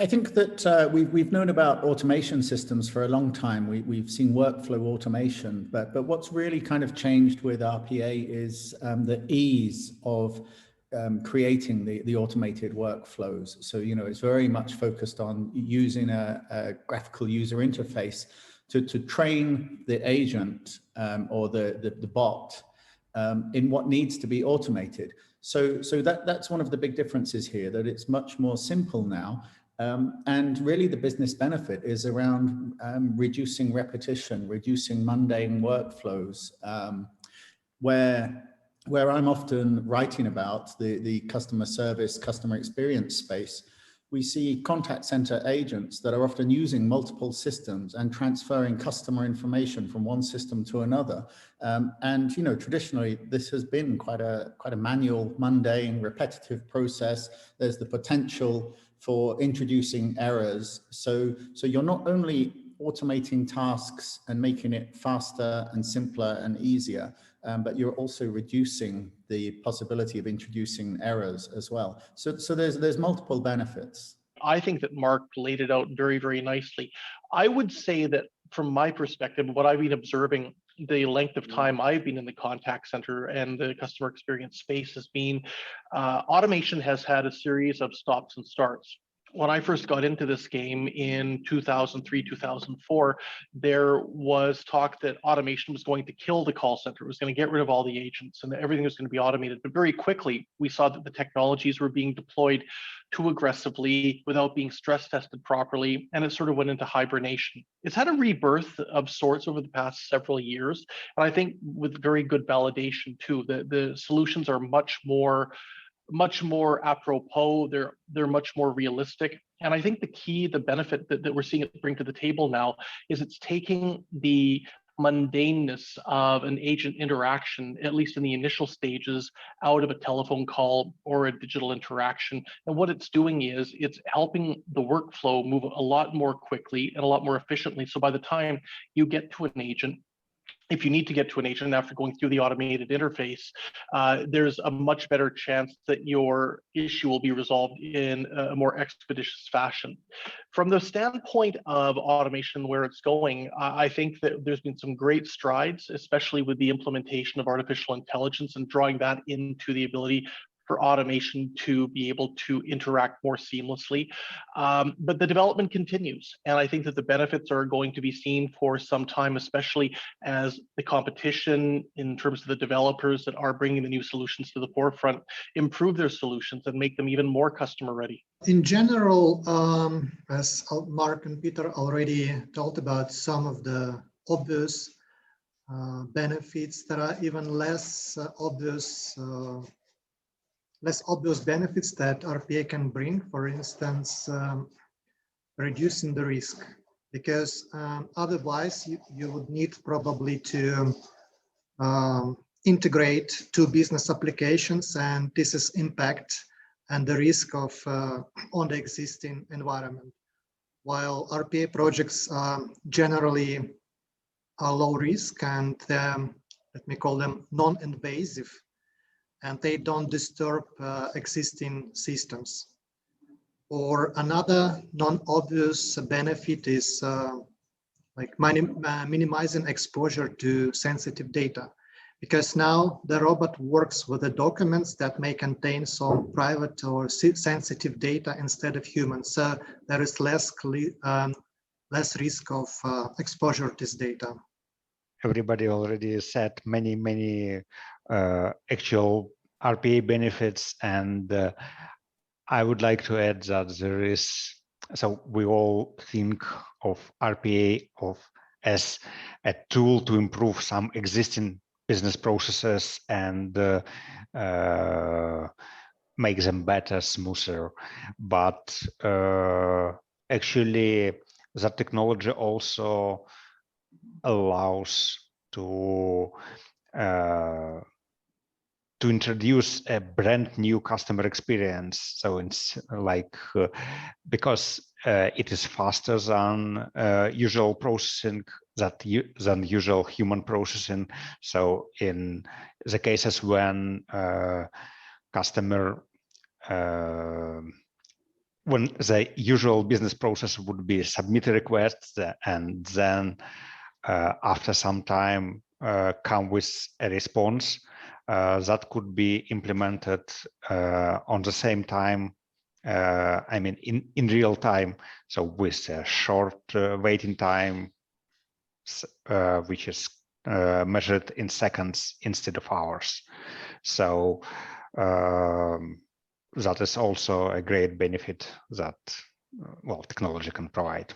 I think that we've known about automation systems for a long time. We've seen workflow automation, but what's really kind of changed with RPA is the ease of creating the automated workflows. So, you know, it's very much focused on using a graphical user interface to train the agent or the bot in what needs to be automated. So that's one of the big differences here, that it's much more simple now. And really the business benefit is around reducing repetition, reducing mundane workflows, where I'm often writing about the customer service, customer experience space. We see contact center agents that are often using multiple systems and transferring customer information from one system to another. And, you know, traditionally, this has been quite a manual, mundane, repetitive process. There's the potential for introducing errors. So you're not only automating tasks and making it faster and simpler and easier, but you're also reducing the possibility of introducing errors as well. So there's multiple benefits. I think that Mark laid it out very, very nicely. I would say that from my perspective, what I've been observing, the length of time I've been in the contact center and the customer experience space has been, automation has had a series of stops and starts. When I first got into this game in 2003, 2004, there was talk that automation was going to kill the call center. It was going to get rid of all the agents and everything was going to be automated. But very quickly, we saw that the technologies were being deployed too aggressively without being stress tested properly, and it sort of went into hibernation. It's had a rebirth of sorts over the past several years, and I think with very good validation too. The solutions are much more apropos, they're much more realistic. And I think the key, the benefit that we're seeing it bring to the table now is it's taking the mundaneness of an agent interaction, at least in the initial stages, out of a telephone call or a digital interaction. And what it's doing is it's helping the workflow move a lot more quickly and a lot more efficiently. So by the time you get to an agent, if you need to get to an agent after going through the automated interface, there's a much better chance that your issue will be resolved in a more expeditious fashion. From the standpoint of automation, where it's going, I think that there's been some great strides, especially with the implementation of artificial intelligence and drawing that into the ability for automation to be able to interact more seamlessly. But the development continues. And I think that the benefits are going to be seen for some time, especially as the competition in terms of the developers that are bringing the new solutions to the forefront improve their solutions and make them even more customer ready. In general, as Mark and Peter already talked about some of the obvious benefits, there are even less obvious benefits that RPA can bring. For instance, reducing the risk, because otherwise you would need probably to integrate two business applications, and this is impact and the risk of on the existing environment. While RPA projects generally are low risk and let me call them non-invasive, and they don't disturb existing systems. Or another non-obvious benefit is like minimizing exposure to sensitive data, because now the robot works with the documents that may contain some private or sensitive data instead of humans. So there is less risk of exposure to this data. Everybody already said many actual RPA benefits, and I would like to add that there is, so we all think of RPA as a tool to improve some existing business processes and make them better, smoother. But actually, that technology also allows to introduce a brand new customer experience. So it's like because it is faster than usual processing, than usual human processing. So in the cases when customer when the usual business process would be submit a request and then after some time come with a response that could be implemented on the same time. I mean, in real time, so with a short waiting time, which is measured in seconds instead of hours. So that is also a great benefit that well, technology can provide.